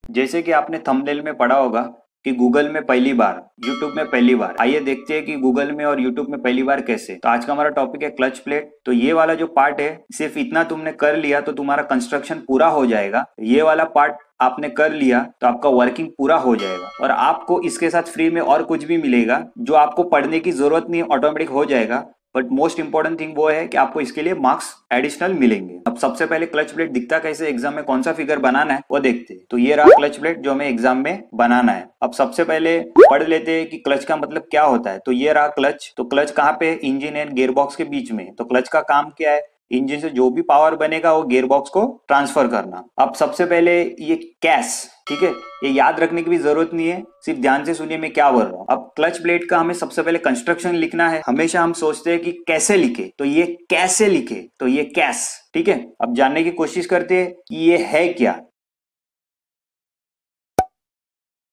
जैसे कि आपने थंबनेल में पढ़ा होगा कि गूगल में पहली बार, यूट्यूब में पहली बार। आइए देखते हैं कि गूगल में और यूट्यूब में पहली बार कैसे। तो आज का हमारा टॉपिक है क्लच प्लेट। तो ये वाला जो पार्ट है, सिर्फ इतना तुमने कर लिया तो तुम्हारा कंस्ट्रक्शन पूरा हो जाएगा। ये वाला पार्ट आपने कर लिया तो आपका वर्किंग पूरा हो जाएगा और आपको इसके साथ फ्री में और कुछ भी मिलेगा जो आपको पढ़ने की जरूरत नहीं, ऑटोमेटिक हो जाएगा। बट मोस्ट इंपॉर्टेंट थिंग वो है कि आपको इसके लिए मार्क्स एडिशनल मिलेंगे। अब सबसे पहले क्लच प्लेट दिखता कैसे, एग्जाम में कौन सा फिगर बनाना है वो देखते हैं। तो ये रहा क्लच प्लेट जो हमें एग्जाम में बनाना है। अब सबसे पहले पढ़ लेते हैं कि क्लच का मतलब क्या होता है। तो ये रहा क्लच। तो क्लच कहाँ पे, इंजन एंड गियर बॉक्स के बीच में। तो क्लच का काम क्या है, इंजन से जो भी पावर बनेगा वो गियर बॉक्स को ट्रांसफर करना। अब सबसे पहले ये कैस, ठीक है, ये याद रखने की भी जरूरत नहीं है, सिर्फ ध्यान से सुनिए मैं क्या बोल रहा हूँ। अब क्लच प्लेट का हमें सबसे पहले कंस्ट्रक्शन लिखना है। हमेशा हम सोचते हैं कि कैसे लिखे, तो ये कैसे लिखे, तो ये कैस, ठीक है। अब जानने की कोशिश करते हैं कि ये है क्या।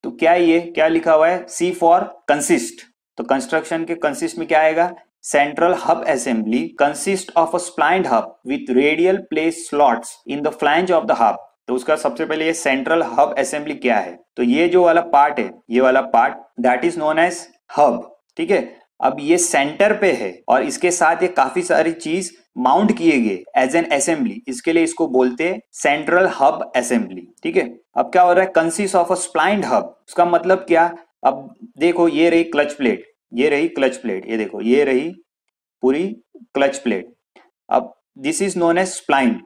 तो क्या ये क्या लिखा हुआ है, सी फॉर कंसिस्ट। तो कंस्ट्रक्शन के कंसिस्ट में क्या आएगा, central hub assembly consist of a splined hub with radial places slots in the flange of the hub. तो उसका सबसे पहले ये सेंट्रल हब असेंबली क्या है। तो ये जो वाला पार्ट है, ये वाला part that is known as hub, ठीक है। अब ये सेंटर पे है और इसके साथ ये काफी सारी चीज माउंट किए गए एज एन असेंबली, इसके लिए इसको बोलते हैं सेंट्रल हब असेंबली, ठीक है। अब क्या हो रहा है, consist of a splined hub, उसका मतलब क्या। अब देखो ये रही क्लच प्लेट, ये रही क्लच प्लेट, ये देखो ये रही पूरी क्लच प्लेट। अब दिस इज नोन एज स्प्लाइंड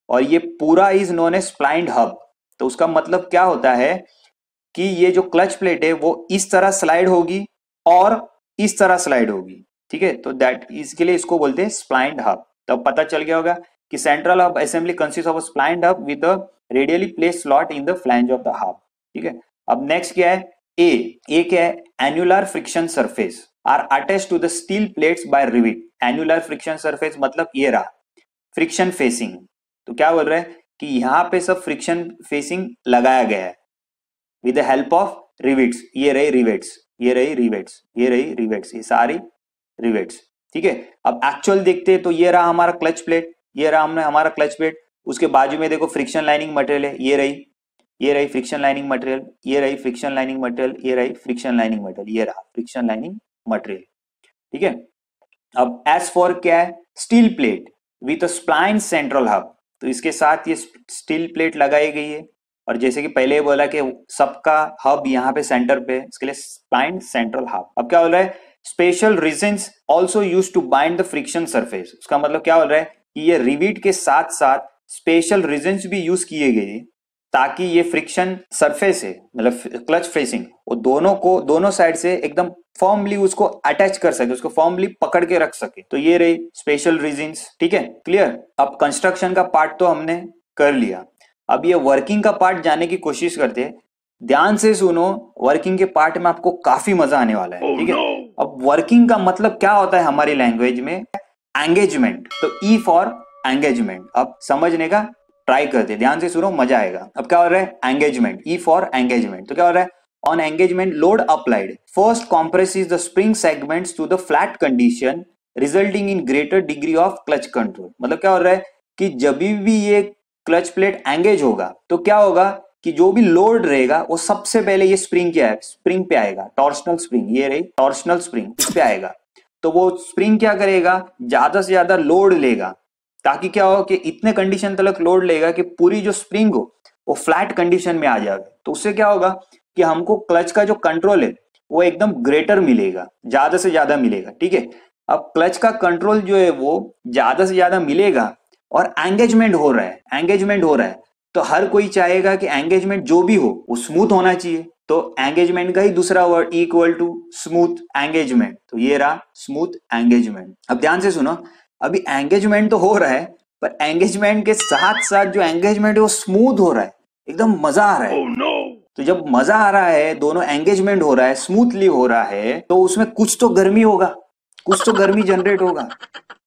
और ये पूरा इज नोन एज स्प्लाइंड हब। तो उसका मतलब क्या होता है कि ये जो क्लच प्लेट है वो इस तरह स्लाइड होगी और इस तरह स्लाइड होगी, ठीक है। तो दैट इसके लिए इसको बोलते हैं स्प्लाइंड हब। तो पता चल गया होगा कि central hub assembly consist of a splined hub with a radially placed slot in the flange of the hub, ठीक है। अब नेक्स्ट क्या है, ए क्या है, annular friction surface are attached to the steel plates by rivet. Annular friction surface मतलब ये रहा फ्रिक्शन फेसिंग। तो क्या बोल रहा है कि यहाँ पे सब फ्रिक्शन फेसिंग लगाया गया है with the help of rivets. ये रही रिवेट्स, ये रही रिवेट्स, ये रही रिवेट्स, ये सारी रिवेट्स, ठीक है। अब एक्चुअल देखते हैं तो ये रहा हमारा क्लच प्लेट, ये रहा हमने हमारा क्लच प्लेट। उसके बाजू में देखो फ्रिक्शन लाइनिंग मटेरियल है, ये रही फ्रिक्शन लाइनिंग मटेरियल, ये रही फ्रिक्शन लाइनिंग मटेरियल, ये रही फ्रिक्शन लाइनिंग मटेरियल, ये रहा फ्रिक्शन लाइनिंग मटेरियल, ठीक है। अब एस फॉर क्या है, steel plate with a spline central hub. तो इसके साथ ये स्टील प्लेट लगाई गई है और जैसे कि पहले बोला कि सबका हब यहाँ पे सेंटर पे, इसके लिए स्प्लाइन सेंट्रल हब। अब क्या बोल रहा है, special reasons also used to bind the friction surface. उसका मतलब क्या बोल रहा है कि ये रिवेट के साथ साथ स्पेशल रीजन्स भी यूज किए गए ताकि ये फ्रिक्शन सरफेस है, मतलब क्लच फेसिंग, वो दोनों को दोनों साइड से एकदम फॉर्मली उसको अटैच कर सके, उसको फॉर्मली पकड़ के रख सके। तो ये रही स्पेशल रीजन्स, ठीक है, क्लियर। अब कंस्ट्रक्शन का पार्ट तो हमने कर लिया, अब ये वर्किंग का पार्ट जानने की कोशिश करते हैं। ध्यान से सुनो, वर्किंग के पार्ट में आपको काफी मजा आने वाला है, ठीक है। अब वर्किंग का मतलब क्या होता है हमारी लैंग्वेज में, एंगेजमेंट। तो ई फॉर एंगेजमेंट। अब समझने का ट्राई करते, ध्यान से सुनो, मजा आएगा। अब क्या हो रहा है, एंगेजमेंट, ई फॉर एंगेजमेंट। तो क्या हो रहा है, on engagement load applied first compresses the spring segments to the flat condition resulting in greater degree of clutch control। मतलब क्या हो रहा है कि जब भी ये क्लच प्लेट एंगेज होगा तो क्या होगा कि जो भी लोड रहेगा वो सबसे पहले ये स्प्रिंग क्या है, स्प्रिंग पे आएगा, टॉर्शनल स्प्रिंग, ये रही टॉर्शनल स्प्रिंग, इस पे आएगा। तो वो स्प्रिंग क्या करेगा, ज्यादा से ज्यादा लोड लेगा ताकि क्या हो कि इतने कंडीशन तक लोड लेगा कि पूरी जो स्प्रिंग हो वो फ्लैट कंडीशन में आ जाएगा। तो उससे क्या होगा कि हमको क्लच का जो कंट्रोल है वो एकदम ग्रेटर मिलेगा, ज्यादा से ज्यादा मिलेगा, ठीक है। अब क्लच का कंट्रोल जो है वो ज्यादा से ज्यादा मिलेगा और एंगेजमेंट हो रहा है, एंगेजमेंट हो रहा है। तो हर कोई चाहेगा कि एंगेजमेंट जो भी हो वो स्मूथ होना चाहिए। तो एंगेजमेंट का ही दूसरा word equal to smooth engagement. तो ये रहा स्मूथ एंगेजमेंट। अब ध्यान से सुनो, अभी एंगेजमेंट तो हो रहा है पर एंगेजमेंट के साथ साथ जो एंगेजमेंट है वो स्मूथ हो रहा है, एकदम मजा आ रहा है। oh, no. तो जब मजा आ रहा है, दोनों एंगेजमेंट हो रहा है, स्मूथली हो रहा है, तो उसमें कुछ तो गर्मी होगा, कुछ तो गर्मी जनरेट होगा।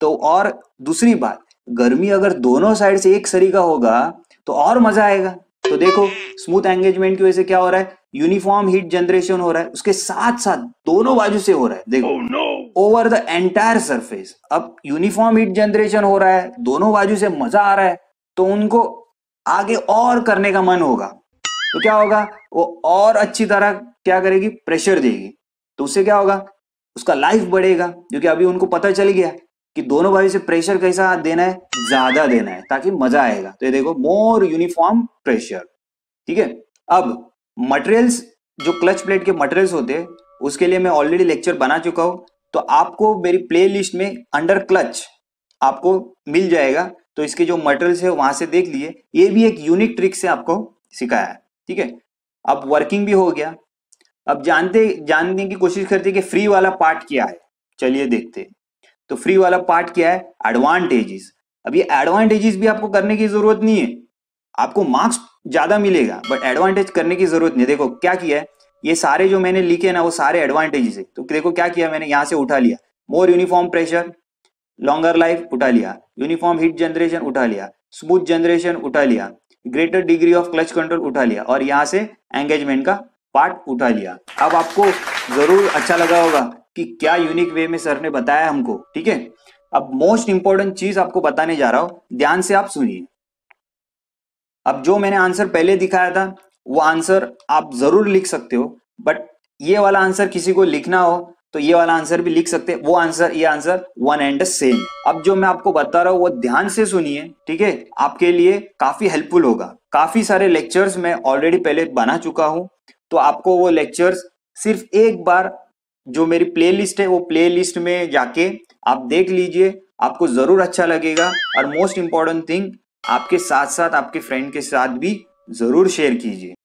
तो और दूसरी बात, गर्मी अगर दोनों साइड से एक सरी का होगा तो और मजा आएगा। तो देखो स्मूथ एंगेजमेंट की वजह से क्या हो रहा है, यूनिफॉर्म हीट जनरेशन हो रहा है, उसके साथ साथ दोनों बाजू से हो रहा है, देखो oh, no. Over the entire surface. अब यूनिफॉर्म हीट जनरेशन हो रहा है, दोनों बाजू से मजा आ रहा है, तो उनको आगे और करने का मन होगा, तो क्या होगा, वो और अच्छी तरह क्या करेगी, प्रेशर देगी। तो उससे क्या होगा, उसका लाइफ बढ़ेगा, क्योंकि अभी उनको पता चल गया कि दोनों भाई से प्रेशर कैसा देना है, ज्यादा देना है, ताकि मजा आएगा। तो ये देखो, मोर यूनिफॉर्म प्रेशर। ठीक है। अब मटेरियल्स, जो क्लच प्लेट के मटेरियल्स होते हैं, उसके लिए मैं ऑलरेडी लेक्चर बना चुका हूं, तो आपको मेरी प्ले लिस्ट में अंडर क्लच आपको मिल जाएगा। तो इसके जो मटेरियल्स है वहां से देख लिए, ये भी एक यूनिक ट्रिक से आपको सिखाया है। ठीक है। अब वर्किंग भी हो गया। अब जानने की कोशिश करते हैं कि फ्री वाला पार्ट क्या है। चलिए देखते हैं। तो फ्री वाला पार्ट क्या है, एडवांटेजेस। अब ये एडवांटेजेस भी आपको करने की जरूरत नहीं है, आपको मार्क्स ज्यादा मिलेगा, बट एडवांटेज करने की जरूरत नहीं। देखो क्या किया है, ये सारे जो मैंने लिखे ना वो सारे एडवांटेजेस है। तो देखो क्या किया मैंने, यहां से उठा लिया, मोर यूनिफॉर्म प्रेशर, लॉन्गर लाइफ उठा लिया, यूनिफॉर्म हीट जनरेशन उठा लिया, स्मूथ जनरेशन उठा लिया, greater degree of clutch control उठा लिया, और यहां से एंगेजमेंट का पार्ट उठा लिया। अब आपको जरूर अच्छा लगा होगा कि क्या यूनिक वे में सर ने बताया हमको। ठीक है। अब मोस्ट इंपॉर्टेंट चीज आपको बताने जा रहा हूं, ध्यान से आप सुनिए। अब जो मैंने आंसर पहले दिखाया था वो आंसर आप जरूर लिख सकते हो, बट ये वाला आंसर किसी को लिखना हो तो ये वाला आंसर भी लिख सकते हैं। वो आंसर, ये आंसर वन एंड सेम। अब जो मैं आपको बता रहा हूं वो ध्यान से सुनिए, ठीक है, आपके लिए काफी हेल्पफुल होगा। काफी सारे लेक्चर्स मैं ऑलरेडी पहले बना चुका हूं, तो आपको वो लेक्चर्स सिर्फ एक बार जो मेरी प्लेलिस्ट है वो प्लेलिस्ट में जाके आप देख लीजिए, आपको जरूर अच्छा लगेगा। और मोस्ट इंपॉर्टेंट थिंग, आपके साथ साथ आपके फ्रेंड के साथ भी जरूर शेयर कीजिए।